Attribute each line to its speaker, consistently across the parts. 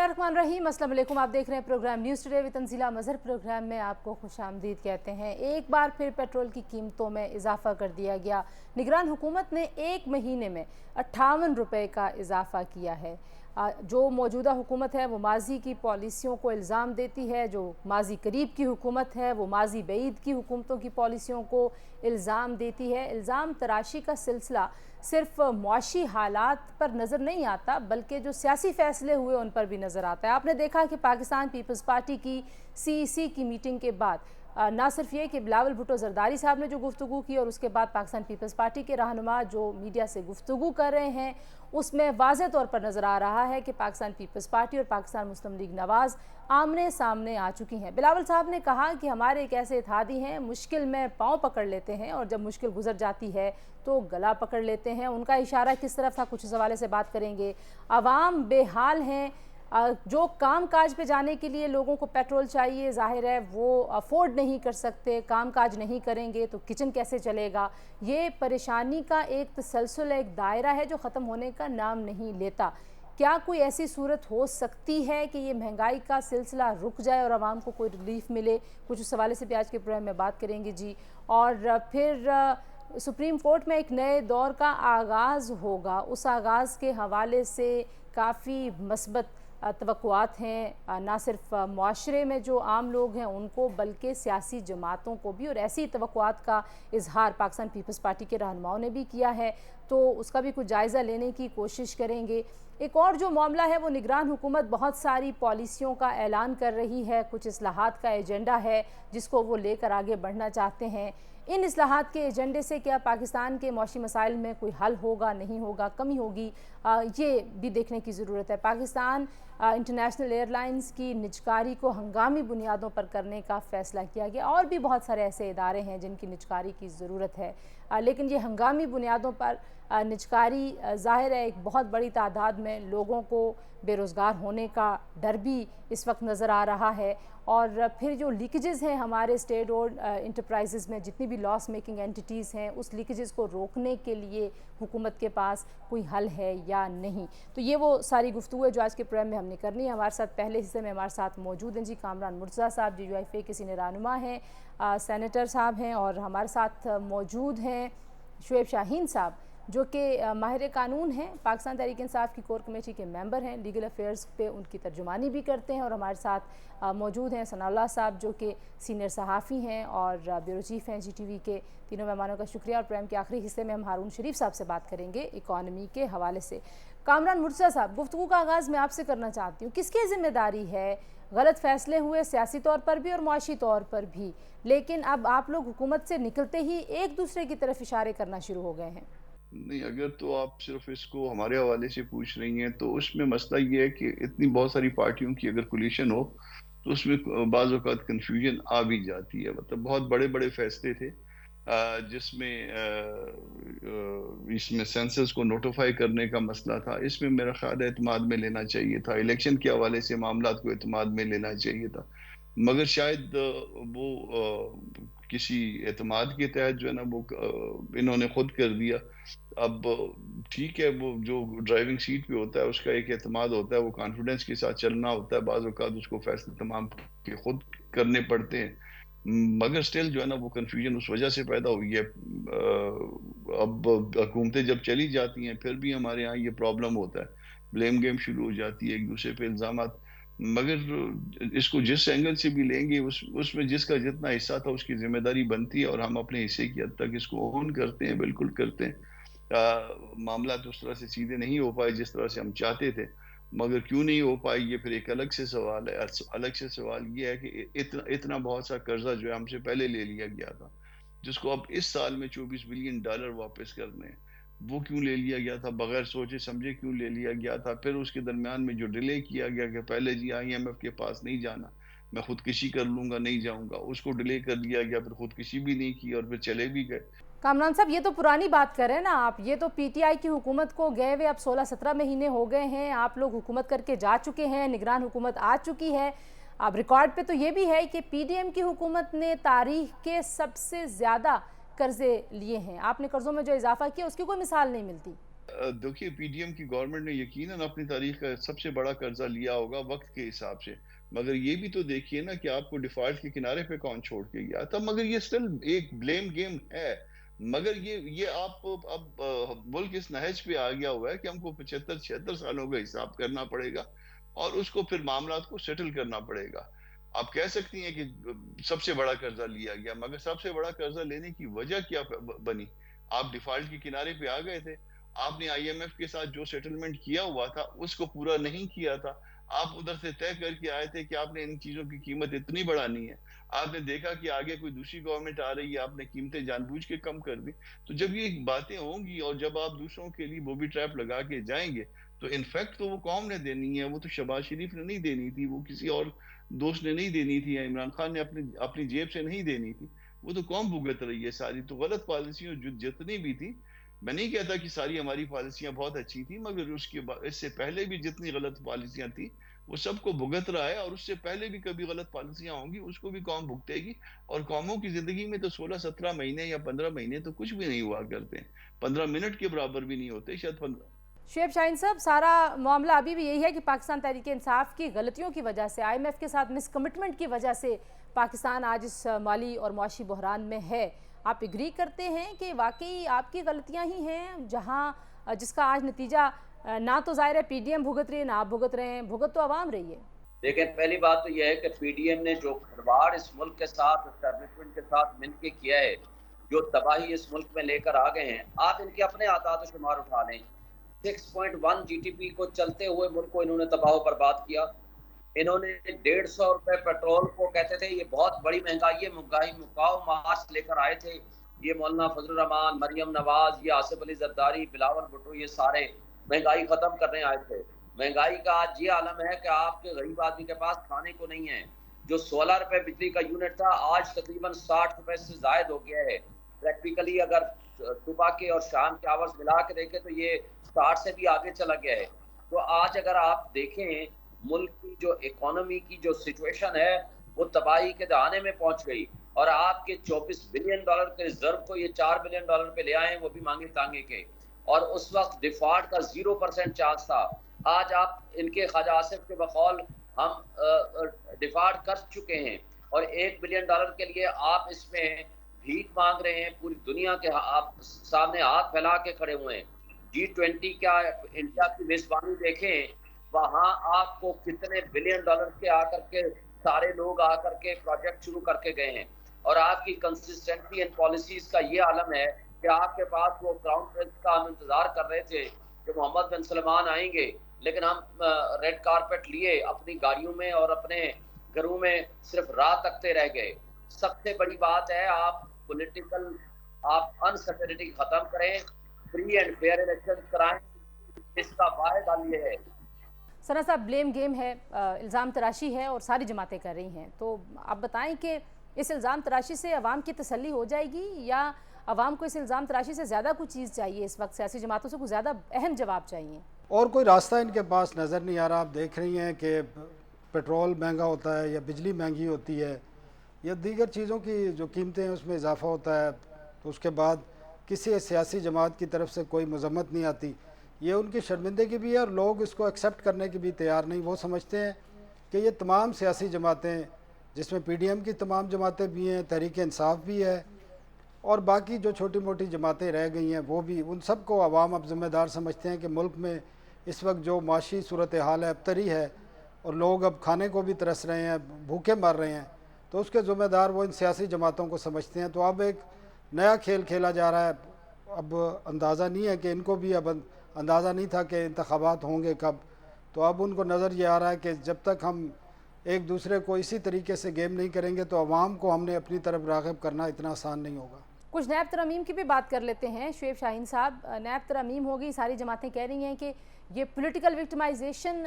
Speaker 1: बिस्मिल्लाहिर्रहमानिर्रहीम, अस्सलाम वालेकुम। आप देख रहे हैं program news today with Tanzeela Mazhar. Program में आपको खुशामदीद कहते हैं। एक बार फिर पेट्रोल की कीमतों में इजाफा कर दिया गया। निगरान हुकूमत ने एक महीने में 58 रुपये का इजाफा किया है। जो मौजूदा हुकूमत है वो माजी की पॉलिसियों को इल्ज़ाम देती है, जो माजी करीब की हुकूमत है वो माजी बईद की हुकूमतों की पॉलिसियों को इल्ज़ाम देती है। इल्ज़ाम तराशी का सिलसिला सिर्फ मुआशी हालात पर नज़र नहीं आता बल्कि जो सियासी फ़ैसले हुए उन पर भी नज़र आता है। आपने देखा कि पाकिस्तान पीपल्स पार्टी की CEC की मीटिंग के बाद ना सिर्फ ये कि बिलावल भुट्टो ज़रदारी साहब ने जो गुफ्तगू की और उसके बाद पाकिस्तान पीपल्स पार्टी के रहनुमा जो मीडिया से गुफ्तगू कर रहे हैं, उसमें वाज़े तौर पर नज़र आ रहा है कि पाकिस्तान पीपल्स पार्टी और पाकिस्तान मुस्लिम लीग नवाज़ आमने सामने आ चुकी हैं। बिलावल साहब ने कहा कि हमारे एक ऐसे इत्तेहादी हैं, मुश्किल में पाँव पकड़ लेते हैं और जब मुश्किल गुजर जाती है तो गला पकड़ लेते हैं। उनका इशारा किस तरफ था, कुछ इस हवाले से बात करेंगे। आवाम बेहाल हैं, जो काम काज पे जाने के लिए लोगों को पेट्रोल चाहिए, जाहिर है वो अफोर्ड नहीं कर सकते, काम काज नहीं करेंगे तो किचन कैसे चलेगा। ये परेशानी का एक तसलसल, एक दायरा है जो ख़त्म होने का नाम नहीं लेता। क्या कोई ऐसी सूरत हो सकती है कि ये महंगाई का सिलसिला रुक जाए और आवाम को कोई रिलीफ मिले? कुछ उस हवाले से भी आज के प्रोग्राम में बात करेंगे जी। और फिर सुप्रीम कोर्ट में एक नए दौर का आगाज़ होगा, उस आगाज़ के हवाले से काफ़ी मस्बत तवक्कुआत हैं, ना सिर्फ मुआशरे में जो आम लोग हैं उनको बल्कि सियासी जमातों को भी। और ऐसी तवक्कुआत का इजहार पाकिस्तान पीपल्स पार्टी के रहनुमाओं ने भी किया है, तो उसका भी कुछ जायज़ा लेने की कोशिश करेंगे। एक और जो मामला है वो निगरान हुकूमत बहुत सारी पॉलिसियों का ऐलान कर रही है, कुछ इस्लाहात का एजेंडा है जिसको वो लेकर आगे बढ़ना चाहते हैं। इन इस्लाहात के एजेंडे से क्या पाकिस्तान के मौशी मसाइल में कोई हल होगा, नहीं होगा, कमी होगी, ये भी देखने की ज़रूरत है। पाकिस्तान इंटरनेशनल एयरलाइंस की निजकारी को हंगामी बुनियादों पर करने का फ़ैसला किया गया। और भी बहुत सारे ऐसे इदारे हैं जिनकी निजकारी की ज़रूरत है, लेकिन ये हंगामी बुनियादों पर निजकारी ज़ाहिर है एक बहुत बड़ी तादाद में लोगों को बेरोज़गार होने का डर भी इस वक्त नज़र आ रहा है। और फिर जो लीकेजेस हैं हमारे स्टेट ओन्ड इंटरप्राइजेज़ में, जितनी भी लॉस मेकिंग एंटिटीज़ हैं, उस लीकेजेस को रोकने के लिए हुकूमत के पास कोई हल है या नहीं। तो ये वो सारी गुफ्तगू है जो आज के प्रोग्राम में हमने करनी है। हमारे साथ पहले हिस्से में हमारे साथ मौजूद हैं जी कामरान मुर्तज़ा साहब, जो UIFA के सीनियर रहनुमा हैं, सेनेटर साहब हैं, और हमारे साथ मौजूद हैं शुएब शाहीन साहब जो कि माहिर कानून हैं, पाकिस्तान तहरीक इंसाफ की कोर कमेटी के मेंबर हैं, लीगल अफेयर्स पे उनकी तर्जुमानी भी करते हैं। और हमारे साथ मौजूद हैं सनाउल्लाह साहब जो कि सीनियर सहाफ़ी हैं और ब्यूरो चीफ़ हैं GTV के। तीनों मेहमानों का शुक्रिया। और प्रोग्राम के आखिरी हिस्से में हम हारून शरीफ साहब से बात करेंगे इकॉनमी के हवाले से। कामरान मुर्तज़ा साहब, गुफ्तगू का आगाज़ मैं आपसे करना चाहती हूँ। किसकी ज़िम्मेदारी है? गलत फ़ैसले हुए सियासी तौर पर भी और मुआशी तौर पर भी, लेकिन अब आप लोग हुकूमत से निकलते ही एक दूसरे की तरफ इशारे करना शुरू हो गए हैं।
Speaker 2: नहीं, अगर तो आप सिर्फ इसको हमारे हवाले से पूछ रही हैं तो उसमें मसला ये है कि इतनी बहुत सारी पार्टियों की अगर कोलिशन हो तो उसमें बाज़ औक़ात कन्फ्यूजन आ भी जाती है। मतलब बहुत बड़े बड़े फैसले थे जिसमें इसमें सेंसस को नोटिफाई करने का मसला था। इसमें मेरा ख्याल है एतमाद में लेना चाहिए था, इलेक्शन के हवाले से मामलात को एतमाद में लेना चाहिए था, मगर शायद वो किसी एतमाद के तहत जो है ना वो इन्होंने खुद कर दिया। अब ठीक है, वो जो ड्राइविंग सीट पे होता है उसका एक एतमाद होता है, वो कॉन्फिडेंस के साथ चलना होता है, बाज़ औक़ात उसको फैसले तमाम के खुद करने पड़ते हैं, मगर स्टिल जो है ना वो कन्फ्यूजन उस वजह से पैदा हुई है। अब हुकूमतें जब चली जाती हैं फिर भी हमारे यहाँ ये प्रॉब्लम होता है, ब्लेम गेम शुरू हो जाती है, एक दूसरे पे इल्ज़ामात। मगर इसको जिस एंगल से भी लेंगे उसमें जिसका जितना हिस्सा था उसकी ज़िम्मेदारी बनती है और हम अपने हिस्से की हद तक इसको ऑन करते हैं, बिल्कुल करते हैं। मामला तो उस तरह से सीधे नहीं हो पाए जिस तरह से हम चाहते थे, मगर क्यों नहीं हो पाई ये फिर एक अलग से सवाल है। अलग से सवाल ये है कि इतना बहुत सा कर्जा जो है हमसे पहले ले लिया गया था, जिसको अब इस साल में $24 बिलियन वापस करने हैं, वो क्यों ले लिया गया था? बगैर सोचे समझे क्यों ले लिया गया था? फिर उसके दरमियान में जो डिले किया गया कि पहले जी IMF के पास नहीं जाना, मैं खुदकुशी कर लूंगा, नहीं जाऊंगा, उसको डिले कर दिया गया, फिर खुदकुशी भी नहीं की और फिर चले भी गए।
Speaker 1: कामरान साहब, ये तो पुरानी बात कर रहे हैं ना आप, ये तो PTI की हुकूमत को गए हुए अब 16-17 महीने हो गए हैं। आप लोग हुकूमत करके जा चुके हैं, निगरान हुकूमत आ चुकी है। अब रिकॉर्ड पे तो ये भी है कि PDM की हुकूमत ने तारीख के सबसे ज़्यादा कर्जे लिए हैं। आपने कर्जों में जो इजाफा किया उसकी कोई मिसाल नहीं मिलती।
Speaker 2: देखिए पी डी एम की गवर्नमेंट ने यकीनन अपनी तारीख का सबसे बड़ा कर्जा लिया होगा वक्त के हिसाब से, मगर ये भी तो देखिए ना कि आपको डिफॉल्ट के किनारे पे कौन छोड़ के गया था। मगर ये स्टिल एक ब्लेम गेम है। मगर ये आप अब मुल्क इस नहज पे आ गया हुआ है कि हमको 75-76 सालों का हिसाब करना पड़ेगा और उसको फिर मामलात को सेटल करना पड़ेगा। आप कह सकती हैं कि सबसे बड़ा कर्जा लिया गया, मगर सबसे बड़ा कर्जा लेने की वजह क्या बनी? आप डिफॉल्ट के किनारे पे आ गए थे। आपने आईएमएफ के साथ जो सेटलमेंट किया हुआ था उसको पूरा नहीं किया था। आप उधर से तय करके आए थे कि आपने इन चीजों की कीमत इतनी बढ़ानी है। आपने देखा कि आगे कोई दूसरी गवर्नमेंट आ रही है, आपने कीमतें जानबूझ के कम कर दी। तो जब ये बातें होंगी और जब आप दूसरों के लिए बॉबी ट्रैप लगा के जाएंगे, तो इनफैक्ट तो वो कौम ने देनी है, वो तो शहबाज शरीफ ने नहीं देनी थी, वो किसी और दोस्त ने नहीं देनी थी, या इमरान खान ने अपनी अपनी जेब से नहीं देनी थी। वो तो कौम भुगत रही है सारी। तो गलत पॉलिसियों जितनी भी थी, मैं नहीं कहता कि सारी हमारी पॉलिसियां बहुत अच्छी थी, मगर उसके बाद इससे पहले भी जितनी गलत पॉलिसियां थी वो सबको भुगत रहा है, और उससे पहले भी कभी गलत पॉलिसियां होंगी उसको भी कौम भुगतेगी। और कौमों की जिंदगी में तो 16-17 महीने या 15 महीने तो कुछ भी नहीं हुआ करते, 15 मिनट के बराबर भी नहीं होते शायद। 15
Speaker 1: शुएब शाहीन साहब, सारा मामला अभी भी यही है कि पाकिस्तान तहरीक इंसाफ की गलतियों की वजह से, आईएमएफ के साथ मिसकमिटमेंट की वजह से पाकिस्तान आज इस माली और मुआशी बहरान में है। आप एग्री करते हैं कि वाकई आपकी गलतियां ही हैं जहां जिसका आज नतीजा ना तो ज़ाहिर है पीडीएम भुगत रही है ना आप भुगत रहे हैं, भुगत तो आवाम रही है।
Speaker 3: लेकिन पहली बात तो यह है कि पीडीएम ने जो खिलवाड़ इस मुल्क के साथ एस्टेब्लिशमेंट के साथ मिलकर किया है, जो तबाही इस मुल्क में लेकर आ गए हैं, आप इनके अपने आदाद शुमार उठा लें। 6.1 जीटीपी को चलते हुए मुल्क को इन्होंने तबाह बर्बाद किया। इन्होंने 150 रुपए पेट्रोल को कहते थे ये बहुत बड़ी महंगाई है, महंगाई मुकाओ मार्च लेकर आए थे। ये मौलाना फजल रहमान, मरियम नवाज, ये आसिफ अली जरदारी, बिलावल भुट्टो, ये सारे महंगाई खत्म करने आए थे। महंगाई का आज ये आलम है कि आपके गरीब आदमी के पास खाने को नहीं है। जो 16 रुपए बिजली का यूनिट था आज तकरीबन 60 रुपए से जायद हो गया है। प्रैक्टिकली अगर सुबह के और शाम के आवर्स मिला के देखें तो ये 60 से भी आगे चला गया है। तो आज अगर आप देखें मुल्क की जो इकोनॉमी की जो सिचुएशन है वो तबाही के दहाने में पहुंच गई, और आपके 24 बिलियन डॉलर के रिजर्व को ये 4 बिलियन डॉलर पे ले आए, वो भी मांगे तांगे के, और उस वक्त डिफॉल्ट का 0% चांस था। आज आप इनके ख्वाजा आसिफ के बकौल हम डिफॉल्ट कर चुके हैं, और 1 बिलियन डॉलर के लिए आप इसमें भीख मांग रहे हैं। पूरी दुनिया के आप सामने हाथ फैला के खड़े हुए हैं। G20 का इंडिया की मेजबानी देखें, वहां आपको कितने बिलियन डॉलर के आकर के सारे लोग आकर के प्रोजेक्ट शुरू करके गए हैं, और आपकी कंसिस्टेंसी एंड पॉलिसीज का ये आलम है कि आपके पास वो क्राउन प्रिंस का हम इंतजार कर रहे थे कि मोहम्मद बिन सलमान आएंगे, लेकिन हम रेड कारपेट लिए अपनी गाड़ियों में और अपने घरों में सिर्फ राह तकते रह गए। सबसे बड़ी बात है आप पॉलिटिकल आप अनसर्टेनिटी खत्म करें, फ्री एंड फेयर इलेक्शन कराएं। इसका वाहिद हल ये है।
Speaker 1: सना साहब, ब्लेम गेम है, इल्ज़ाम तराशी है और सारी जमातें कर रही हैं, तो आप बताएं कि इस इल्ज़ाम तराशी से अवाम की तसल्ली हो जाएगी या अवाम को इस इल्ज़ाम तराशी से ज़्यादा कुछ चीज़ चाहिए? इस वक्त सियासी जमातों से कुछ ज़्यादा अहम जवाब चाहिए
Speaker 4: और कोई रास्ता इनके पास नज़र नहीं आ रहा। आप देख रही हैं कि पेट्रोल महंगा होता है या बिजली महंगी होती है या दीगर चीज़ों की जो कीमतें हैं उसमें इजाफा होता है, तो उसके बाद किसी सियासी जमात की तरफ से कोई मजम्मत नहीं आती। ये उनकी शर्मिंदगी भी है और लोग इसको एक्सेप्ट करने की भी तैयार नहीं। वो समझते हैं कि ये तमाम सियासी जमातें, जिसमें पीडीएम की तमाम जमातें भी हैं, तहरीक इंसाफ भी है और बाकी जो छोटी मोटी जमातें रह गई हैं वो भी, उन सब को अवाम अब ज़िम्मेदार समझते हैं कि मुल्क में इस वक्त जो माशी सूरत हाल है अबतरी है और लोग अब खाने को भी तरस रहे हैं, भूखे मर रहे हैं, तो उसके ज़िम्मेदार वो इन सियासी जमातों को समझते हैं। तो अब एक नया खेल खेला जा रहा है। अब अंदाज़ा नहीं है कि इनको भी अब अंदाज़ा नहीं था कि इंतखाबात होंगे कब, तो अब उनको नज़र ये आ रहा है कि जब तक हम एक दूसरे को इसी तरीके से गेम नहीं करेंगे तो अवाम को हमने अपनी तरफ राग़िब करना इतना आसान नहीं होगा।
Speaker 1: कुछ नैब तरमीम की भी बात कर लेते हैं। शुएब शाहीन साहब, नैब तरमीम होगी, सारी जमातें कह रही हैं कि ये पॉलिटिकल विक्टिमाइजेशन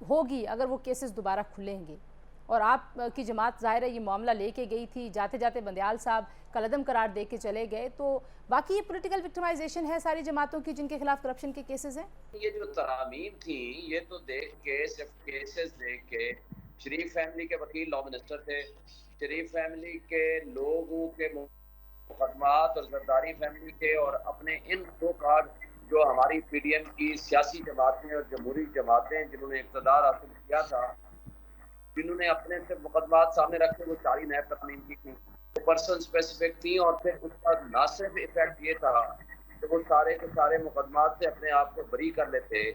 Speaker 1: होगी अगर वो केसेस दोबारा खुलेंगे, और आप की जमात ज़ाहिर है ये मामला लेके गई थी, जाते जाते बंदयाल साहब कलअदम करार दे के चले गए, तो बाकी ये पॉलिटिकल विक्टिमाइजेशन है सारी जमातों की जिनके खिलाफ करप्शन के केसेस हैं।
Speaker 3: ये जो तरामीम थी ये तो देख के, सिर्फ केसेस देख के, शरीफ फैमिली के वकील लॉ मिनिस्टर थे, शरीफ फैमिली के लोगों के मुकदमात और जरदारी फैमिली के और अपने इन दो कार्ड جو ہماری پی ڈی ایم کی سیاسی جماعتیں اور جمہوری جماعتیں جنہوں نے اقتدار حاصل کیا تھا، جنہوں نے اپنے سے مقدمات سامنے رکھے، وہ ساری نیب ترمیم کی تھیں، وہ پرسن اسپیسیفک تھیں، اور پھر اس کا نہ صرف افیکٹ یہ تھا کہ وہ سارے کے سارے مقدمات سے اپنے آپ کو بری کر لیتے،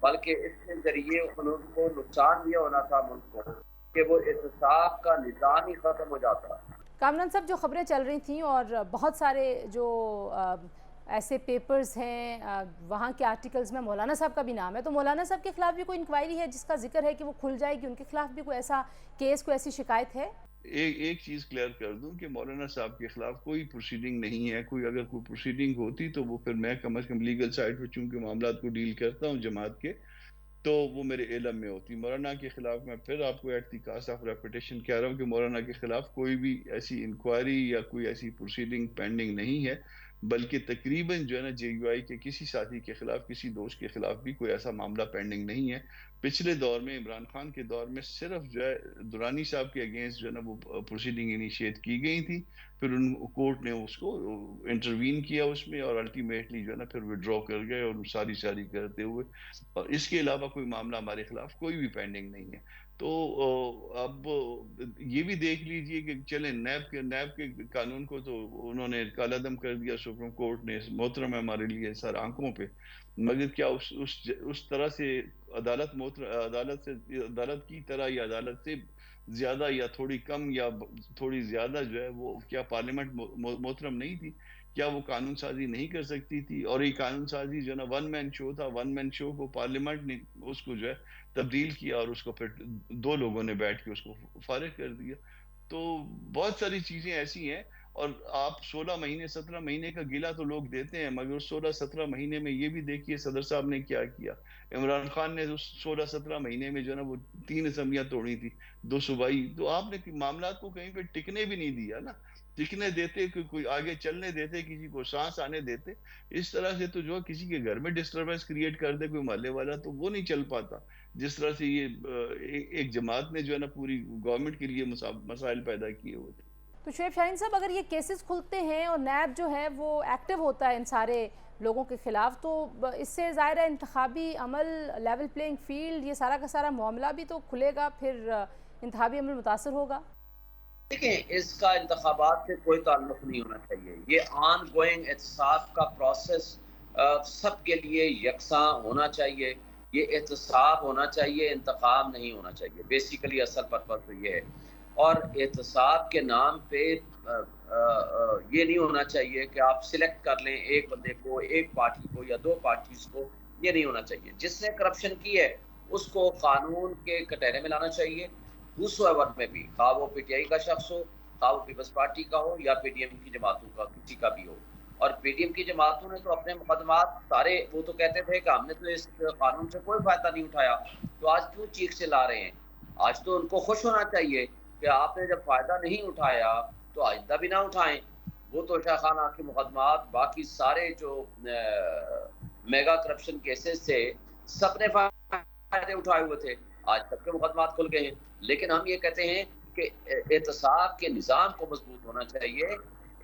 Speaker 3: بلکہ اس کے ذریعے ان کو نقصان یہ ہونا تھا ملک کو کہ وہ احتساب کا نظام ہی ختم ہو جاتا۔
Speaker 1: کامران صاحب، جو خبریں چل رہی تھیں اور بہت سارے جو ایسے پیپرز ہیں وہاں کے آرٹیکلز میں مولانا صاحب کا بھی نام ہے، تو مولانا صاحب کے خلاف بھی کوئی انکوائری ہے جس کا ذکر ہے کہ وہ کھل جائے گی؟ ان کے خلاف بھی کوئی ایسا کیس، کوئی ایسی شکایت ہے؟
Speaker 2: ایک چیز کلیئر کر دوں کہ مولانا صاحب کے خلاف کوئی پروسیڈنگ نہیں ہے۔ اگر کوئی پروسیڈنگ ہوتی تو وہ پھر میں کم از کم لیگل سائٹ پہ چونکہ معاملات کو ڈیل کرتا ہوں جماعت کے، تو وہ میرے علم میں ہوتی۔ مولانا کے خلاف میں پھر آپ کو at the cost of reputation کہہ رہا ہوں کہ مولانا کے خلاف کوئی بھی ایسی انکوائری یا کوئی ایسی پروسیڈنگ پینڈنگ نہیں ہے، بلکہ تقریباً جو ہے نا جے یو آئی کے کسی ساتھی کے خلاف، کسی دوست کے خلاف بھی کوئی ایسا معاملہ پینڈنگ نہیں ہے۔ پچھلے دور میں، عمران خان کے دور میں، صرف جو ہے دورانی صاحب کے اگینسٹ جو ہے نا وہ پروسیڈنگ انیشیٹ کی گئی تھی، پھر ان کورٹ نے اس کو انٹروین کیا اس میں، اور الٹیمیٹلی جو ہے نا پھر وڈرا کر گئے اور ساری کرتے ہوئے، اور اس کے علاوہ کوئی معاملہ ہمارے خلاف کوئی بھی پینڈنگ نہیں ہے۔ تو اب یہ بھی دیکھ لیجئے کہ چلیں نیب کے قانون کو تو انہوں نے کالعدم کر دیا سپریم کورٹ نے، محترم ہے ہمارے لیے سر آنکھوں پہ، مگر کیا اس طرح سے عدالت کی طرح یا عدالت سے زیادہ یا تھوڑی کم یا تھوڑی زیادہ جو ہے وہ کیا پارلیمنٹ محترم نہیں تھی؟ کیا وہ قانون سازی نہیں کر سکتی تھی؟ اور یہ قانون سازی جو ہے نا ون مین شو تھا، ون مین شو کو پارلیمنٹ نے اس کو جو ہے تبدیل کیا اور اس کو پھر دو لوگوں نے بیٹھ کے اس کو فارغ کر دیا۔ تو بہت ساری چیزیں ایسی ہیں، اور آپ 16 مہینے 17 مہینے کا گلہ تو لوگ دیتے ہیں، مگر 16-17 مہینے میں یہ بھی دیکھیے صدر صاحب نے کیا کیا۔ عمران خان نے اس 16-17 مہینے میں جو ہے نا وہ 3 اسمبلیاں توڑی تھی، 2 صوبائی، تو آپ نے معاملات کو کہیں پہ ٹکنے بھی نہیں دیا نا، ٹکنے دیتے کہ کوئی آگے چلنے دیتے، کسی کو سانس آنے دیتے۔ اس طرح سے تو جو کسی کے گھر میں ڈسٹربنس کریٹ کر دے کوئی محلے والا تو وہ نہیں چل پاتا، جس طرح سے یہ ایک جماعت نے جو ہے نا پوری گورنمنٹ کے لیے مسائل پیدا کیے ہوئے تھے۔
Speaker 1: تو شعیب شاہین صاحب، اگر یہ کیسز کھلتے ہیں اور نیب جو ہے وہ ایکٹیو ہوتا ہے ان سارے لوگوں کے خلاف، تو اس سے ظاہر ہے انتخابی عمل، لیول پلینگ فیلڈ، یہ سارا کا سارا معاملہ بھی تو کھلے گا، پھر انتخابی عمل متاثر ہوگا۔
Speaker 3: دیکھیں، اس کا انتخابات سے کوئی تعلق نہیں ہونا چاہیے، یہ آن گوئنگ احتساب کا پروسیس سب کے لیے یکساں ہونا چاہیے، یہ احتساب ہونا چاہیے، انتخاب نہیں ہونا چاہیے۔ بیسیکلی اصل پرپس تو یہ ہے، اور احتساب کے نام پہ یہ نہیں ہونا چاہیے کہ آپ سلیکٹ کر لیں ایک بندے کو، ایک پارٹی کو یا 2 پارٹیز کو، یہ نہیں ہونا چاہیے۔ جس نے کرپشن کی ہے اس کو قانون کے کٹہرے میں لانا چاہیے، whosoever میں بھی، خواہ وہ پی ٹی آئی کا شخص ہو، خواہ وہ پیپلز پارٹی کا ہو یا پی ڈی ایم کی جماعتوں کا، کسی کا بھی ہو۔ اور پی ڈی ایم کی جماعتوں نے تو اپنے مقدمات سارے، وہ تو کہتے تھے کہ ہم نے تو اس قانون سے کوئی فائدہ نہیں اٹھایا، تو آج کیوں چیخ چلا رہے ہیں؟ آج تو ان کو خوش ہونا چاہیے کہ آپ نے جب فائدہ نہیں اٹھایا تو آئندہ بھی نہ اٹھائیں۔ وہ تو شاہ خانہ کے مقدمات، باقی سارے جو میگا کرپشن کیسز تھے، سب نے فائدے اٹھائے ہوئے تھے، آج سب کے مقدمات کھل گئے ہیں۔ لیکن ہم یہ کہتے ہیں کہ احتساب کے نظام کو مضبوط ہونا چاہیے،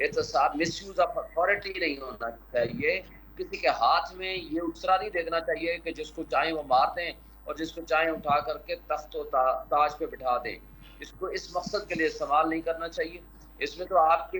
Speaker 3: احتساب مس یوز آف اتھارٹی نہیں ہونا چاہیے، کسی کے ہاتھ میں یہ اسرا نہیں دینا چاہیے کہ جس کو چاہیں وہ مار دیں اور جس کو چاہیں اٹھا کر کے تخت و تاج پہ بٹھا دیں۔ اس کو اس مقصد کے لیے استعمال نہیں کرنا چاہیے۔ اس میں تو آپ کے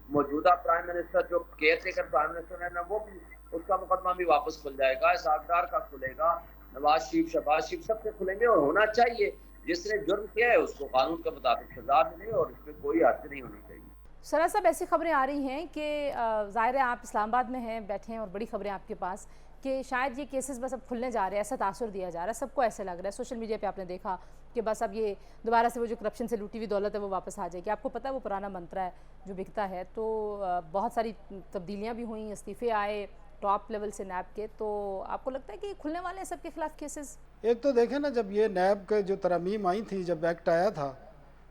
Speaker 3: موجودہ پرائم منسٹر جو کیئر ٹیکر پرائم منسٹر ہے نا، وہ بھی، اس کا مقدمہ بھی واپس کھل جائے گا، اسحاق ڈار کا کھلے گا، نواز شریف، شہباز شریف، سب سے کھلیں گے۔ اور ہونا چاہیے جس نے جرم کیا ہے اس کو قانون کے مطابق سزا ملے اور اس پہ کوئی حد نہیں ہونی چاہیے۔
Speaker 1: سرا صاحب، ایسی خبریں آ رہی ہیں کہ ظاہر ہے آپ اسلام آباد میں ہیں، بیٹھے ہیں، اور بڑی خبریں آپ کے پاس کہ شاید یہ کیسز بس اب کھلنے جا رہے ہیں، ایسا تاثر دیا جا رہا ہے، سب کو ایسے لگ رہا ہے۔ سوشل میڈیا پہ آپ نے دیکھا کہ بس اب یہ دوبارہ سے وہ جو کرپشن سے لوٹی ہوئی دولت ہے وہ واپس آ جائے گی۔ آپ کو پتہ ہے وہ پرانا منترا ہے جو بکتا ہے، تو بہت ساری تبدیلیاں بھی ہوئیں، استعفے آئے ٹاپ لیول سے نیب کے، تو آپ کو لگتا ہے کہ کھلنے والے ہیں سب کے خلاف کیسز؟
Speaker 4: ایک تو دیکھیں نا، جب یہ نیب کے جو ترامیم آئی تھیں، جب ایکٹ آیا تھا،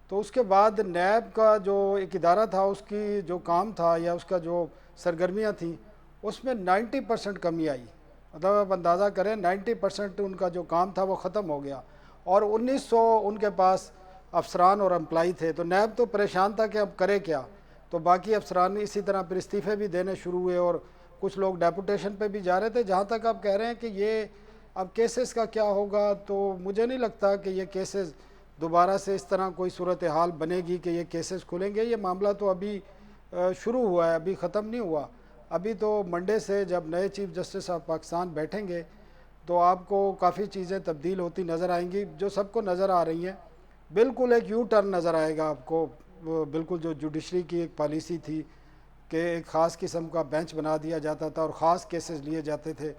Speaker 4: تو اس کے بعد نیب کا جو ایک ادارہ تھا، اس کی جو کام تھا یا اس کا جو سرگرمیاں تھیں، اس میں 90% کمی آئی۔ مطلب آپ اندازہ کریں 90% ان کا جو کام تھا وہ ختم ہو گیا، اور 1900 ان کے پاس افسران اور امپلائی تھے۔ تو نیب تو پریشان تھا کہ اب کرے کیا، تو باقی افسران اسی طرح پھر استعفے بھی دینے شروع ہوئے، اور कुछ लोग डेपुटेशन पे भी जा रहे थे। जहाँ तक आप कह रहे हैं कि ये अब केसेस का क्या होगा, तो मुझे नहीं लगता कि ये केसेस दोबारा से इस तरह कोई सूरत हाल बनेगी कि ये केसेस खुलेंगे। ये मामला तो अभी शुरू हुआ है, अभी ख़त्म नहीं हुआ। अभी तो मंडे से जब नए चीफ़ जस्टिस ऑफ पाकिस्तान बैठेंगे तो आपको काफ़ी चीज़ें तब्दील होती नज़र आएंगी, जो सबको नज़र आ रही हैं। बिल्कुल एक यू टर्न नज़र आएगा आपको। बिल्कुल जो जुडिशरी की एक पॉलिसी थी कि एक ख़ास किस्म का बेंच बना दिया जाता था और ख़ास केसेस लिए जाते थे,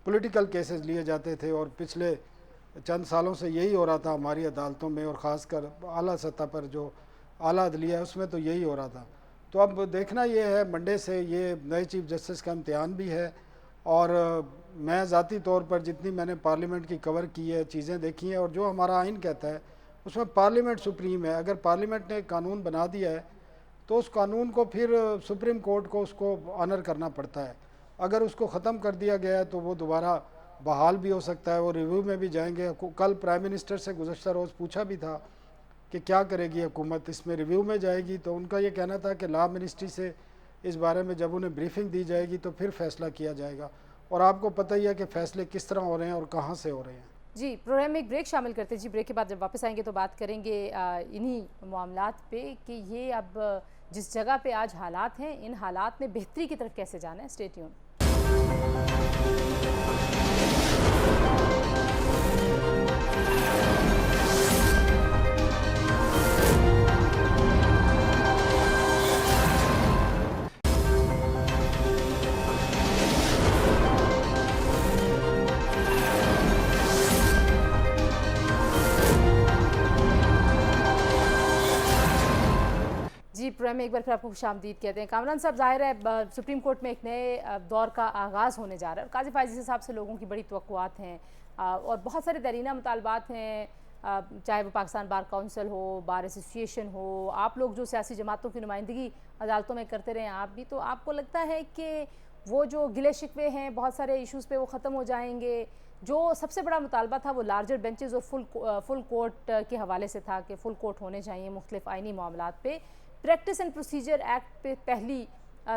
Speaker 4: पॉलिटिकल केसेस लिए जाते थे, और पिछले चंद सालों से यही हो रहा था हमारी अदालतों में, और ख़ासकर आला सतह पर जो आला अदलिया है उसमें तो यही हो रहा था। तो अब देखना ये है, मंडे से ये नए चीफ़ जस्टिस का इम्तिहान भी है। और मैं ज़ाती तौर पर जितनी मैंने पार्लियामेंट की कवर की है, चीज़ें देखी हैं, और जो हमारा आइन कहता है उसमें पार्लियामेंट सुप्रीम है। अगर पार्लियामेंट ने कानून बना दिया है तो उस कानून को फिर सुप्रीम कोर्ट को उसको ऑनर करना पड़ता है। अगर उसको ख़त्म कर दिया गया है तो वो दोबारा बहाल भी हो सकता है, वो रिव्यू में भी जाएंगे। कल प्राइम मिनिस्टर से गुज़श्ता रोज़ पूछा भी था कि क्या करेगी हुकूमत, इसमें रिव्यू में जाएगी, तो उनका ये कहना था कि लॉ मिनिस्ट्री से इस बारे में जब उन्हें ब्रीफिंग दी जाएगी तो फिर फ़ैसला किया जाएगा। और आपको पता ही है कि फ़ैसले किस तरह हो रहे हैं और कहाँ से हो रहे हैं।
Speaker 1: जी, प्रोग्राम में एक ब्रेक शामिल करते हैं जी। ब्रेक के बाद जब वापस आएंगे तो बात करेंगे इन्हीं मामलात पे कि ये अब जिस जगह पे आज हालात हैं, इन हालात में बेहतरी की तरफ कैसे जाना है। Stay tune. जी, प्रोग्राम में एक बार फिर आपको खुशामदीद कहते हैं। कामरान साहब, ज़ाहिर है सुप्रीम कोर्ट में एक नए दौर का आगाज़ होने जा रहा है और काजी फायज़ी साहब से लोगों की बड़ी तवक्कुआत हैं और बहुत सारे दरीना मुतालबात हैं, चाहे वो पाकिस्तान बार काउंसिल हो, बार एसोसिएशन हो, आप लोग जो सियासी जमातों की नुमाइंदगी अदालतों में करते रहे आप भी, तो आपको लगता है कि वो जो गिले शिकवे हैं बहुत सारे इशूज़ पे वो ख़त्म हो जाएंगे? जो सबसे बड़ा मुतालबा था वो लार्जर बेंचेस और फुल कोर्ट के हवाले से था कि फुल कोर्ट होने चाहिए मुख्तलिफ आइनी मामलात पे। प्रैक्टिस एंड प्रोसीजर एक्ट पे पहली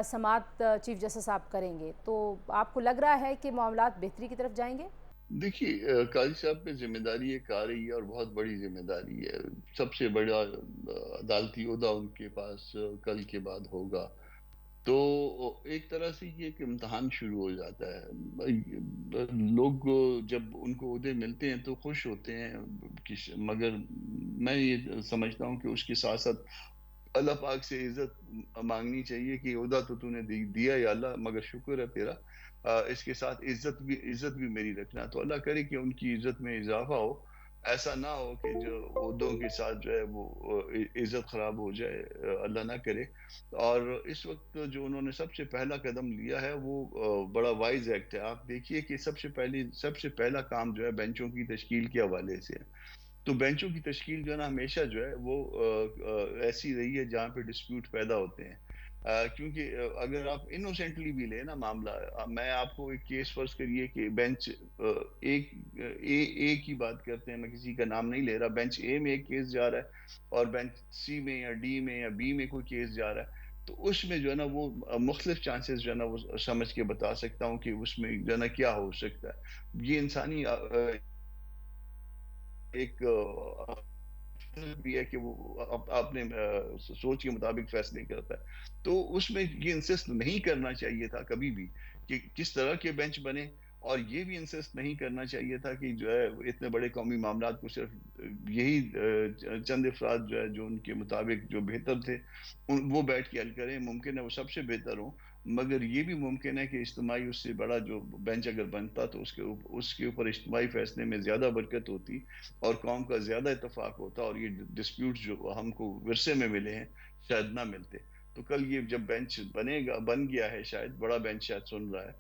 Speaker 1: समाअत चीफ जस्टिस आप करेंगे, तो आपको लग रहा है कि मामलात बेहतरी की तरफ जाएंगे?
Speaker 2: देखिए, काजी साहब पे जिम्मेदारी एक आ रही है और बहुत बड़ी जिम्मेदारी है। सबसे बड़ा अदालती ओहदा उनके पास कल के बाद होगा। तो एक तरह से ये एक इम्तहान शुरू हो जाता है। लोग जब उनको ओहदे मिलते हैं तो खुश होते हैं, मगर मैं ये समझता हूँ कि उसके साथ साथ अल्लाह पाक से इज्जत मांगनी चाहिए कि ओहदा तो तूने दिया या अल्लाह, मगर शुक्र है तेरा, इसके साथ इज्जत भी मेरी रखना। तो अल्लाह करे कि उनकी इज्जत में इजाफा हो। ऐसा ना हो कि जो ओहदों के साथ जो है वो इज्जत खराब हो जाए, अल्लाह ना करे। और इस वक्त जो उन्होंने सबसे पहला कदम लिया है वो बड़ा वाइज एक्ट है। आप देखिए कि सबसे पहला काम जो है बेंचों की तश्कील के हवाले से है। तो बेंचों की तश्कील जो है ना, हमेशा जो है वो ऐसी रही है जहाँ पे डिस्प्यूट पैदा होते हैं। क्योंकि अगर आप इनोसेंटली भी ले ना मामला, मैं आपको एक केस फर्ज करिए कि बेंच ए की बात करते हैं, मैं किसी का नाम नहीं ले रहा, बेंच ए में एक केस जा रहा है और बेंच सी में या डी में या बी में कोई केस जा रहा है, तो उसमें जो है ना वो मुख्तलिफ चांसेस जो है ना वो समझ के बता सकता हूँ कि उसमें जो है ना क्या हो सकता है। ये इंसानी एक भी है कि वो अपने सोच के मुताबिक फैसले करता है। तो उसमें ये इंसिस्ट नहीं करना चाहिए था कभी भी कि किस तरह के बेंच बने, और ये भी इंसिस्ट नहीं करना चाहिए था कि जो है इतने बड़े कौमी मामलात को सिर्फ यही चंद अफराद जो है जो उनके मुताबिक जो बेहतर थे वो बैठ के हल करें। मुमकिन है वो सबसे बेहतर हो, मगर ये भी मुमकिन है कि इज्तिमाई उससे बड़ा जो बेंच अगर बनता तो उसके ऊपर इज्तिमाई फैसले में ज़्यादा बरकत होती और कौम का ज़्यादा इत्तफाक होता, और ये डिस्प्यूट जो हमको विरसे में मिले हैं शायद ना मिलते। तो कल ये जब बेंच बन गया है, शायद बड़ा बेंच शायद सुन रहा है,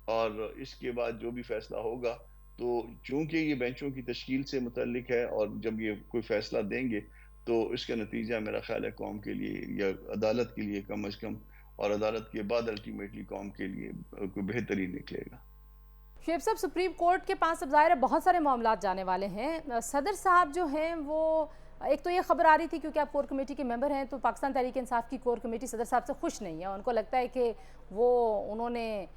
Speaker 2: और इसके बाद जो भी फैसला होगा, तो चूंकि ये बेंचों की तश्कील से मुतल्लिक है और जब ये कोई फैसला देंगे तो इसका नतीजा मेरा ख्याल है कौम के लिए या अदालत के लिए कम अज़ कम, और अदालत के बाद अल्टीमेटली कौम के लिए कोई बेहतरी निकलेगा।
Speaker 1: शुएब साहब, सुप्रीम कोर्ट के पास अब ज़ाहिर है बहुत सारे मामलात जाने वाले हैं। सदर साहब जो हैं वो, एक तो ये खबर आ रही थी क्योंकि आप कोर कमेटी के मेंबर हैं, तो पाकिस्तान तहरीक इंसाफ की कोर कमेटी सदर साहब से खुश नहीं है। उनको लगता है कि वो उन्होंने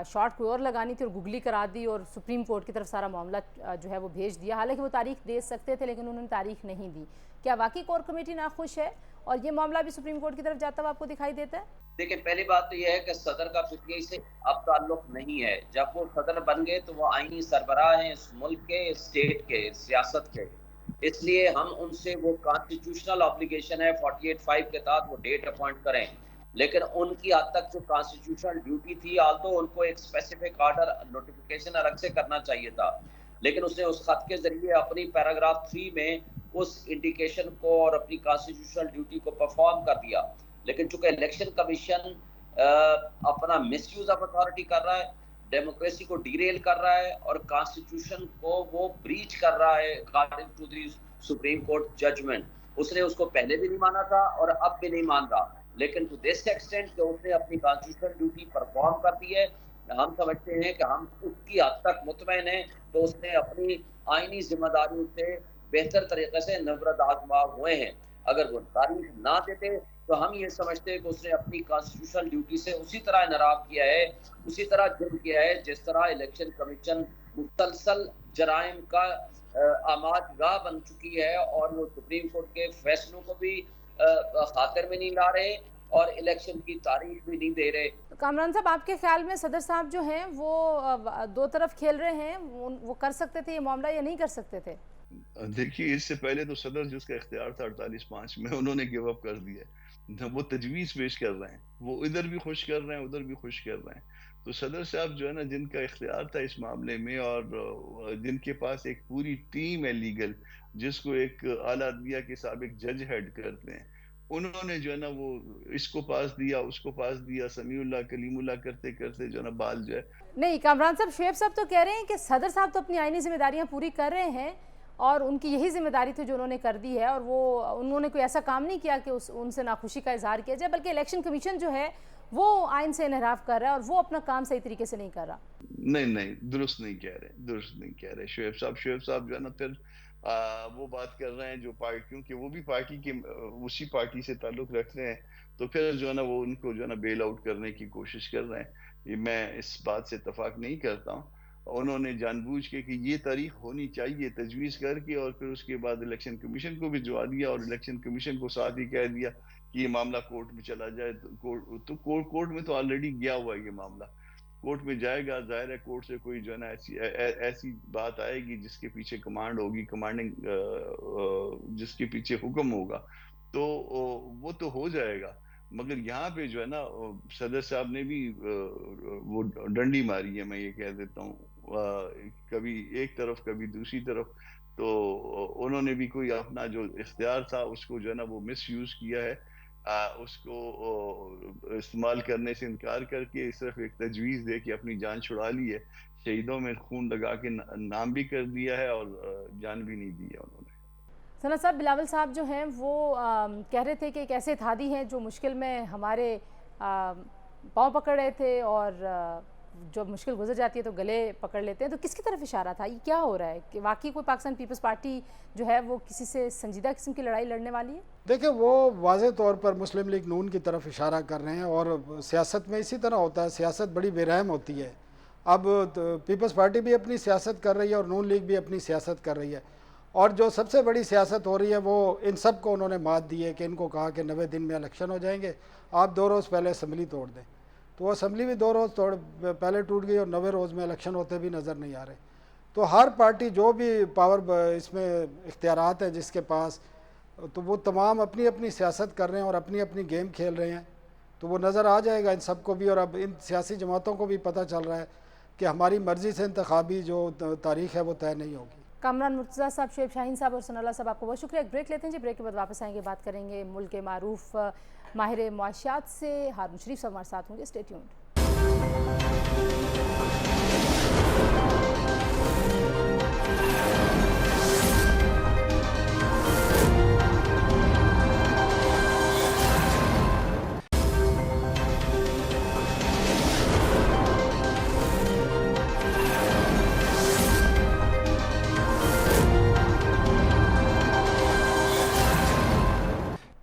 Speaker 1: शॉर्ट कोई और लगानी थी और गुगली करा दी और सुप्रीम कोर्ट की तरफ सारा मामला जो है वो भेज दिया। हालांकि वो तारीख दे सकते थे लेकिन उन्होंने तारीख नहीं दी। क्या वाकई कोर कमेटी नाखुश है और ये मामला भी सुप्रीम कोर्ट की तरफ जाता हुआ आपको दिखाई देता है?
Speaker 3: देखिए, पहली बात तो यह है कि सदर का पीटीआई से अब ताल्लुक नहीं है। जब वो सदर बन गए तो वो आईनी सरबराह हैं इस मुल्क के, स्टेट के, सियासत के, इसलिए हम उनसे वो कॉन्स्टिट्यूशनल ऑब्लिगेशन है 48(5) के तहत वो डेट अपॉइंट करें। लेकिन उनकी हद तक जो कॉन्स्टिट्यूशनल ड्यूटी थी, आल्दो उनको एक स्पेसिफिक आर्डर नोटिफिकेशन अलग से करना चाहिए था, लेकिन उसने उस खत के जरिए अपनी पैराग्राफ 3 में उस इंडिकेशन को और अपनी कॉन्स्टिट्यूशनल ड्यूटी को परफॉर्म कर दिया। लेकिन चूंकि इलेक्शन कमीशन अपना मिसयूज ऑफ अथॉरिटी कर रहा है, डेमोक्रेसी को डीरेल कर रहा है और कॉन्स्टिट्यूशन को वो ब्रीच कर रहा है according to the supreme court judgment, उसने उसको पहले भी नहीं माना था और अब भी नहीं मान रहा। लेकिन टू दिस एक्सटेंट कि उसने अपनी कॉन्स्टिट्यूशनल ड्यूटी परफॉर्म कर दी है, हम समझते हैं कि हम उसकी हद तक मुतमईन हैं तो उसने अपनी आईनी जिम्मेदारियों से बेहतर तरीके से नवरत आजमा हुए हैं। अगर वो तारीख ना देते तो हम ये समझते हैं कि उसने अपनी कॉन्स्टिट्यूशनल ड्यूटी से उसी तरह इनराब किया है, उसी तरह जुर्म किया है जिस तरह इलेक्शन कमीशन मुसलसल जराइम का आमादगाह बन चुकी है और वो सुप्रीम कोर्ट के फैसलों को भी खातिर में नहीं ला रहे और इलेक्शन की तारीख भी नहीं दे रहे।
Speaker 1: कामरान साहब, आपके ख्याल में सदर साहब जो हैं वो दो तरफ खेल रहे हैं, वो कर सकते थे ये मामला या नहीं कर सकते थे?
Speaker 2: देखिए, इससे पहले तो सदर जिसका इख्तियार था 48(5) में, उन्होंने गिव अप कर दिया। वो तजवीज़ पेश कर रहे हैं, वो इधर भी खुश कर रहे हैं, उधर भी खुश कर रहे हैं। तो सदर साहब जो है ना, जिनका इख्तियार था इस मामले में और जिनके पास एक पूरी टीम है लीगल, जिसको एक आला अदलिया के साबिक जज हेड करते हैं, उन्होंने जो है ना वो इसको पास दिया, उसको पास दिया, समीउल्लाह कलीमुल्लाह करते करते जो है ना बाल जो है।
Speaker 1: नहीं कामरान साहब, शुएब साहब तो कह रहे हैं कि सदर साहब तो अपनी आईनी जिम्मेदारियां पूरी कर रहे हैं और उनकी यही जिम्मेदारी थी जो उन्होंने कर दी है और वो उन्होंने कोई ऐसा काम नहीं किया कि उनसे नाखुशी का इजहार किया जाए, बल्कि इलेक्शन कमीशन जो है वो आइन से इनहराफ कर रहा है और वो अपना काम सही तरीके से नहीं कर रहा।
Speaker 2: नहीं, दुरुस्त नहीं कह रहे शुएब साहब जो है ना फिर वो बात कर रहे हैं जो पार्टियों के, वो भी पार्टी के उसी पार्टी से ताल्लुक रखते हैं, तो फिर जो है ना वो उनको जो है ना बेल आउट करने की कोशिश कर रहे हैं। ये मैं इस बात से इत्तेफाक नहीं करता हूँ। उन्होंने जानबूझ के कि ये तारीख होनी चाहिए तजवीज़ करके और फिर उसके बाद इलेक्शन कमीशन को भिजवा दिया और इलेक्शन कमीशन को साथ ही कह दिया कि ये मामला कोर्ट में चला जाए। तो कोर्ट में तो ऑलरेडी गया हुआ है, ये मामला कोर्ट में जाएगा। जाहिर है कोर्ट से कोई जो है ना ऐसी बात आएगी जिसके पीछे कमांड होगी, कमांडिंग जिसके पीछे हुक्म होगा, तो वो तो हो जाएगा। मगर यहाँ पे जो है ना सदर साहब ने भी वो डंडी मारी है, मैं ये कह देता हूँ, कभी एक तरफ कभी दूसरी तरफ। तो उन्होंने भी कोई अपना जो इख्तियार था उसको जो है ना वो मिस यूज किया है, उसको इस्तेमाल करने से इनकार करके सिर्फ एक तजवीज़ दे के अपनी जान छुड़ा ली है। शहीदों में खून लगा के नाम भी कर दिया है और जान भी नहीं दी है उन्होंने।
Speaker 1: सना साहब, बिलावल साहब जो हैं वो कह रहे थे कि एक ऐसे थादी हैं जो मुश्किल में हमारे पाँव पकड़ रहे थे और जब मुश्किल गुजर जाती है तो गले पकड़ लेते हैं। तो किसकी तरफ इशारा था? ये क्या हो रहा है कि वाकई कोई पाकिस्तान पीपल्स पार्टी जो है वो किसी से संजीदा किस्म की लड़ाई लड़ने वाली है?
Speaker 4: देखिए, वो वाज़ेह तौर पर मुस्लिम लीग नून की तरफ इशारा कर रहे हैं और सियासत में इसी तरह होता है, सियासत बड़ी बेरहम होती है। अब तो पीपल्स पार्टी भी अपनी सियासत कर रही है और नून लीग भी अपनी सियासत कर रही है और जो सबसे बड़ी सियासत हो रही है वो इन सब को उन्होंने मात दी है कि इनको कहा कि 90 दिन में इलेक्शन हो जाएंगे, आप 2 रोज़ पहले असम्बली तोड़ दें। तो वो असम्बली भी 2 रोज़ पहले टूट गई और 90 रोज़ में इलेक्शन होते भी नज़र नहीं आ रहे। तो हर पार्टी जो भी पावर इसमें इख्तियारात हैं जिसके पास, तो वो तमाम अपनी अपनी सियासत कर रहे हैं और अपनी अपनी गेम खेल रहे हैं। तो वो नज़र आ जाएगा इन सबको भी और अब इन सियासी जमातों को भी पता चल रहा है कि हमारी मर्ज़ी से इंतखाबी जो तारीख है वो तय नहीं होगी।
Speaker 1: कामरान मुर्तज़ा साहब, शुएब शाहीन साहब और सनाउल्लाह साहब, आपको बहुत शुक्रिया। एक ब्रेक लेते हैं जी, ब्रेक के बाद वापस आएंगे, बात करेंगे मुल्क के मारूफ माहिर मुआशियात से हारून शरीफ साहब हमारे साथ होंगे। Stay tuned.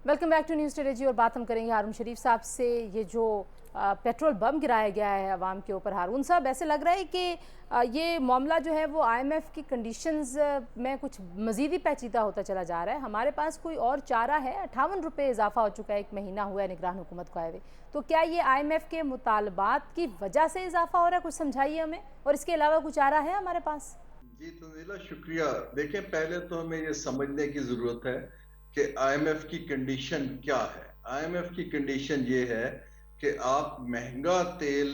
Speaker 1: Welcome back to news today जी। और बात हम करेंगे हारून शरीफ साहब से। ये जो पेट्रोल बम गिराया गया है अवाम के ऊपर, हारून साहब ऐसे लग रहा है कि ये मामला जो है वो IMF की कंडीशंस में कुछ मज़ीद ही पेचीदा होता चला जा रहा है। हमारे पास कोई और चारा है? 58 रुपये इजाफा हो चुका है, 1 महीना हुआ है निगरान हुकूमत को आए हुए। तो क्या ये IMF के मुतालबात की वजह से इजाफा हो रहा है? कुछ समझाइए हमें। और इसके अलावा कुछ चारा है हमारे पास?
Speaker 5: जी तंजीला, शुक्रिया। देखें, पहले तो हमें ये समझने की जरूरत है कि IMF की कंडीशन क्या है। IMF की कंडीशन ये है कि आप महंगा तेल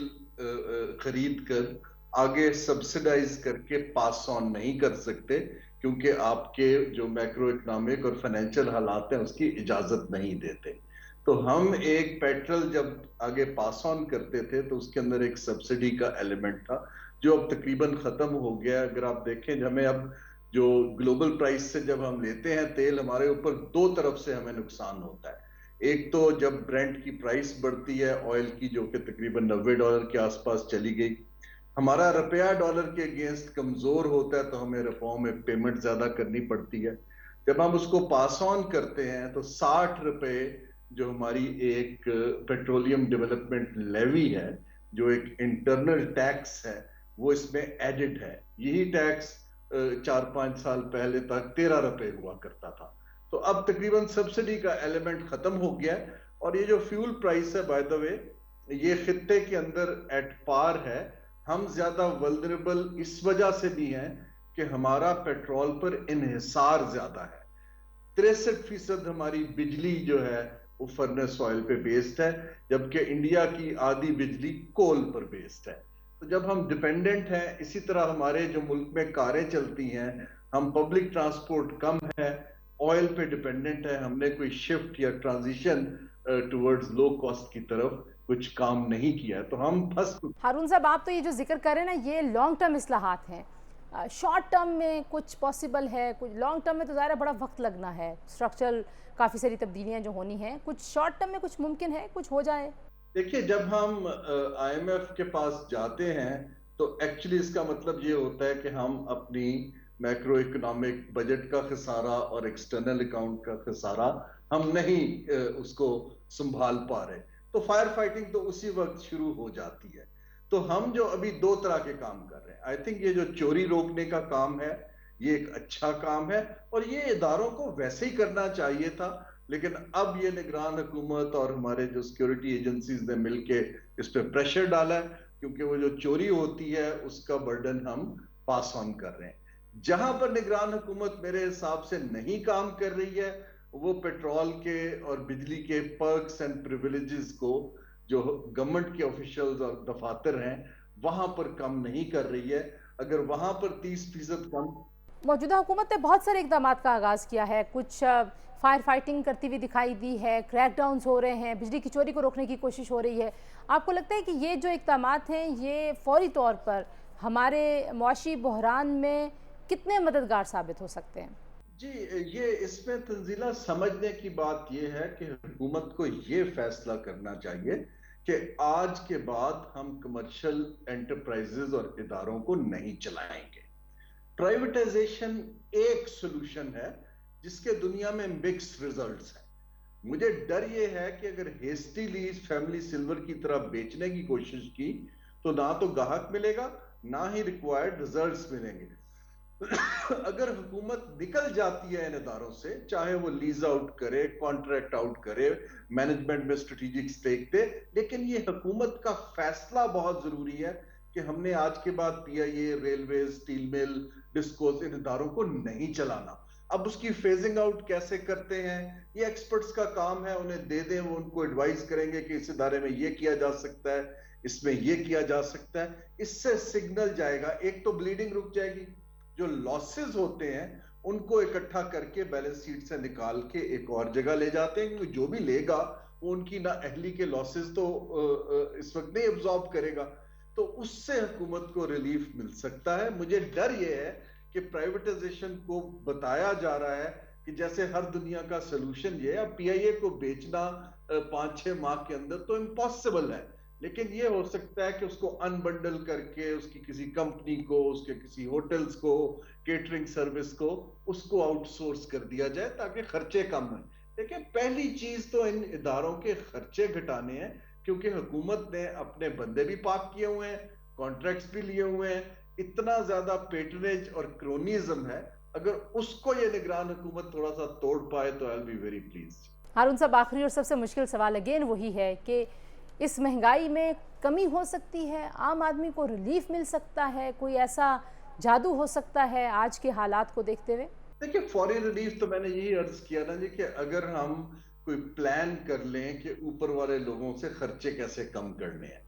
Speaker 5: खरीद कर आगे सब्सिडाइज करके पास ऑन नहीं कर सकते, क्योंकि आपके जो मैक्रो इकोनॉमिक और फाइनेंशियल हालात हैं उसकी इजाजत नहीं देते। तो हम एक पेट्रोल जब आगे पास ऑन करते थे तो उसके अंदर एक सब्सिडी का एलिमेंट था, जो अब तकरीबन खत्म हो गया। अगर आप देखें, हमें अब जो ग्लोबल प्राइस से जब हम लेते हैं तेल, हमारे ऊपर दो तरफ से हमें नुकसान होता है। एक तो जब ब्रेंट की प्राइस बढ़ती है ऑयल की, जो कि तकरीबन $90 के आसपास चली गई, हमारा रुपया डॉलर के अगेंस्ट कमजोर होता है तो हमें रफाओं में पेमेंट ज्यादा करनी पड़ती है। जब हम उसको पास ऑन करते हैं तो 60 रुपए जो हमारी एक पेट्रोलियम डेवलपमेंट लेवी है, जो एक इंटरनल टैक्स है, वो इसमें एडेड है। यही टैक्स 4-5 साल पहले तक 13 रुपए हुआ करता था। तो अब तकरीबन सब्सिडी का एलिमेंट खत्म हो गया है। और ये जो फ्यूल प्राइस है, बाय द वे, ये खित्ते के अंदर एट पार है। हम ज्यादा वल्नरेबल इस वजह से भी हैं कि हमारा पेट्रोल पर इन्हिसार ज्यादा है। 63% हमारी बिजली जो है वो फर्नेस ऑयल पे बेस्ड है, जबकि इंडिया की आधी बिजली कोल पर बेस्ड है। तो जब हम डिपेंडेंट हैं, इसी तरह हमारे जो मुल्क में कारें चलती हैं, हम पब्लिक ट्रांसपोर्ट कम है, ऑयल पे डिपेंडेंट है, हमने कोई शिफ्ट या ट्रांजिशन टुवर्ड्स लो कॉस्ट की तरफ कुछ काम नहीं किया है, तो हम फंस।
Speaker 1: हारून साहब, आप तो ये जो जिक्र कर रहे हैं ना, ये लॉन्ग टर्म इस्लाहात हैं। शॉर्ट टर्म में कुछ पॉसिबल है? कुछ लॉन्ग टर्म में तो ज़ाहिर बड़ा वक्त लगना है, स्ट्रक्चरल काफ़ी सारी तब्दीलियाँ जो होनी हैं। कुछ शॉर्ट टर्म में कुछ मुमकिन है, कुछ हो जाए?
Speaker 5: देखिए, जब हम IMF के पास जाते हैं तो एक्चुअली इसका मतलब ये होता है कि हम अपनी मैक्रो इकोनॉमिक बजट का खसारा और एक्सटर्नल अकाउंट का खसारा हम नहीं उसको संभाल पा रहे, तो फायर फाइटिंग तो उसी वक्त शुरू हो जाती है। तो हम जो अभी दो तरह के काम कर रहे हैं, आई थिंक ये जो चोरी रोकने का काम है, ये एक अच्छा काम है और ये इदारों को वैसे ही करना चाहिए था। लेकिन अब ये निगरान हुकूमत और हमारे जो सिक्योरिटी एजेंसीज ने मिलके इस पे प्रेशर डाला है, क्योंकि वो जो चोरी होती है उसका बर्डन हम पास ऑन कर रहे हैं। जहां पर निगरान हुकूमत मेरे हिसाब से नहीं काम कर रही है, वो पेट्रोल के और बिजली के पर्क्स एंड प्रिविलेजेस को जो गवर्नमेंट के ऑफिशियल्स और दफातर हैं वहां पर कम नहीं कर रही है। अगर वहां पर 30% कम।
Speaker 1: मौजूदा हुकूमत ने बहुत सारे इकदाम का आगाज़ किया है, कुछ फायर फाइटिंग करती हुई दिखाई दी है, क्रैकडाउन्स हो रहे हैं, बिजली की चोरी को रोकने की कोशिश हो रही है। आपको लगता है कि ये जो इकदाम हैं ये फौरी तौर पर हमारे मुआशी बहरान में कितने मददगार साबित हो सकते हैं?
Speaker 5: जी, ये इसमें तंजीला समझने की बात ये है कि हुकूमत को ये फैसला करना चाहिए कि आज के बाद हम कमर्शियल एंटरप्राइजेज और इदारों को नहीं चलाएंगे। प्राइवेटाइजेशन एक सॉल्यूशन है जिसके दुनिया में मिक्स रिजल्ट्स हैं। मुझे डर ये है कि अगर हेस्टीली फैमिली सिल्वर की तरह बेचने की कोशिश की तो ना तो ग्राहक मिलेगा, ना ही रिक्वायर्ड रिजल्ट्स मिलेंगे। अगर हुकूमत निकल जाती है इन इदारों से, चाहे वो लीज आउट करे, कॉन्ट्रैक्ट आउट करे, मैनेजमेंट में स्ट्रेटेजिक स्टेक दे, लेकिन ये हुकूमत का फैसला बहुत जरूरी है कि हमने आज के बाद PIA, railway, steel mill, discos, इन इदारों को नहीं चलाना। अब उसकी फेजिंग आउट कैसे करते हैं, ये एक्सपर्ट्स का काम है, उन्हें दे दें, वो उनको एडवाइस करेंगे कि इस इदारे में ये किया जा सकता है, इसमें ये किया जा सकता है। इससे सिग्नल जाएगा, एक तो ब्लीडिंग रुक जाएगी, जो लॉसेस होते हैं उनको इकट्ठा करके बैलेंस शीट से निकाल के एक और जगह ले जाते हैं, क्योंकि जो भी लेगा वो उनकी ना अहली के लॉसेस तो इस वक्त नहीं एब्जॉर्ब करेगा, तो उससे हुकूमत को रिलीफ मिल सकता है। मुझे डर ये है कि प्राइवेटाइजेशन को बताया जा रहा है कि जैसे हर दुनिया का सोल्यूशन ये है। PIA को बेचना 5-6 माह के अंदर तो इम्पॉसिबल है, लेकिन ये हो सकता है कि उसको अनबंडल करके उसकी किसी कंपनी को, उसके किसी होटल्स को, केटरिंग सर्विस को, उसको आउटसोर्स कर दिया जाए ताकि खर्चे कम हैं। دیکھیں پہلی چیز تو ان اداروں کے خرچے گھٹانے ہیں، کیونکہ حکومت نے اپنے بندے بھی پاک کیے ہوئے ہیں، کانٹریکٹس بھی لیے ہوئے ہیں، اتنا زیادہ پیٹرنیج اور کرونیزم ہے، اگر اس کو یہ نگران حکومت تھوڑا سا توڑ پائے تو I'll be very pleased۔
Speaker 1: Haroon صاحب، آخری اور سب سے مشکل سوال اگین وہی ہے کہ اس مہنگائی میں کمی ہو سکتی ہے، عام آدمی کو ریلیف مل سکتا ہے، کوئی ایسا جادو ہو سکتا ہے آج کے حالات کو دیکھتے ہوئے؟
Speaker 5: دیکھیں فوری ریلیف تو میں نے یہی عرض کیا نا جی کہ اگر ہم کوئی پلان کر لیں کہ اوپر والے لوگوں سے خرچے کیسے کم کرنے ہیں،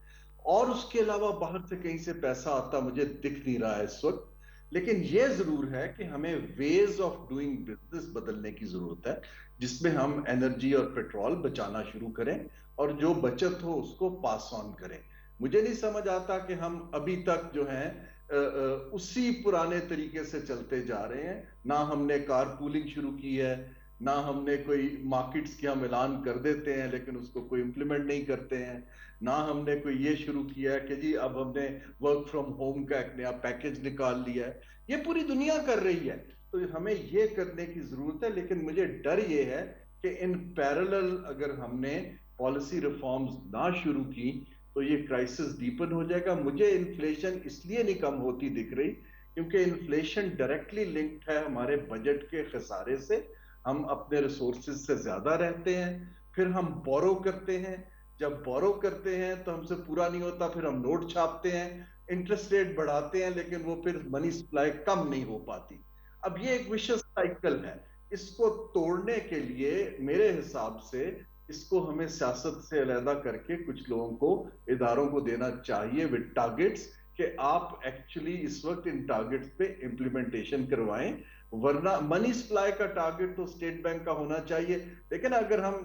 Speaker 5: اور اس کے علاوہ باہر سے کہیں سے پیسہ آتا مجھے دکھ نہیں رہا ہے اس وقت، لیکن یہ ضرور ہے کہ ہمیں ویز آف ڈوئنگ بزنس بدلنے کی ضرورت ہے، جس میں ہم انرجی اور پیٹرول بچانا شروع کریں اور جو بچت ہو اس کو پاس آن کریں۔ مجھے نہیں سمجھ آتا کہ ہم ابھی تک جو ہیں اسی پرانے طریقے سے چلتے جا رہے ہیں، نہ ہم نے کار پولنگ شروع کی ہے، نہ ہم نے کوئی مارکیٹس کی ہم اعلان کر دیتے ہیں لیکن اس کو کوئی امپلیمنٹ نہیں کرتے ہیں، نہ ہم نے کوئی یہ شروع کیا ہے کہ جی اب ہم نے ورک فرام ہوم کا ایک نیا پیکج نکال لیا ہے، یہ پوری دنیا کر رہی ہے، تو ہمیں یہ کرنے کی ضرورت ہے، لیکن مجھے ڈر یہ ہے کہ ان پیرالل اگر ہم نے پالیسی ریفارمز نہ شروع کی تو یہ کرائسس ڈیپن ہو جائے گا۔ مجھے انفلیشن اس لیے نہیں کم ہوتی دکھ رہی کیونکہ انفلیشن ڈائریکٹلی لنکڈ ہے ہمارے بجٹ کے خسارے سے، ہم اپنے ریسورسز سے زیادہ رہتے ہیں، پھر ہم بورو کرتے ہیں، جب بورو کرتے ہیں تو ہم سے پورا نہیں ہوتا، پھر ہم نوٹ چھاپتے ہیں، انٹرسٹ ریٹ بڑھاتے ہیں، لیکن وہ پھر منی سپلائی کم نہیں ہو پاتی۔ اب یہ ایک وشس سائیکل ہے، اس کو توڑنے کے لیے میرے حساب سے اس کو ہمیں سیاست سے علیحدہ کر کے کچھ لوگوں کو اداروں کو دینا چاہیے وتھ ٹارگٹس کہ آپ ایکچولی اس وقت ان ٹارگٹس پہ امپلیمنٹیشن کروائیں، ورنہ منی سپلائی کا ٹارگٹ تو اسٹیٹ بینک کا ہونا چاہیے، لیکن اگر ہم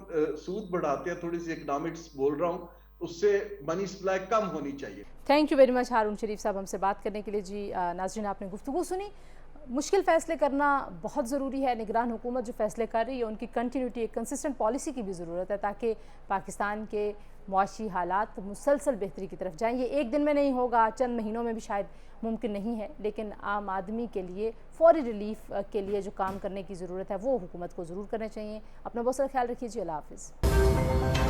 Speaker 5: سود بڑھاتے ہیں، تھوڑی سی اکنامکس بول رہا ہوں، اس سے منی سپلائی کم ہونی چاہیے۔
Speaker 1: Thank you very much Haroon Sharif صاحب ہم سے بات کرنے کے لیے۔ جی ناظرین، آپ نے گفتگو سنی، مشکل فیصلے کرنا بہت ضروری ہے، نگران حکومت جو فیصلے کر رہی ہے ان کی کنٹینیوٹی، ایک کنسسٹنٹ پالیسی کی بھی ضرورت ہے تاکہ پاکستان کے معاشی حالات مسلسل بہتری کی طرف جائیں۔ یہ ایک دن میں نہیں ہوگا، چند مہینوں میں بھی شاید ممکن نہیں ہے، لیکن عام آدمی کے لیے فوری ریلیف کے لیے جو کام کرنے کی ضرورت ہے وہ حکومت کو ضرور کرنے چاہیے۔ اپنا بہت سارا خیال رکھیے جی، اللہ حافظ۔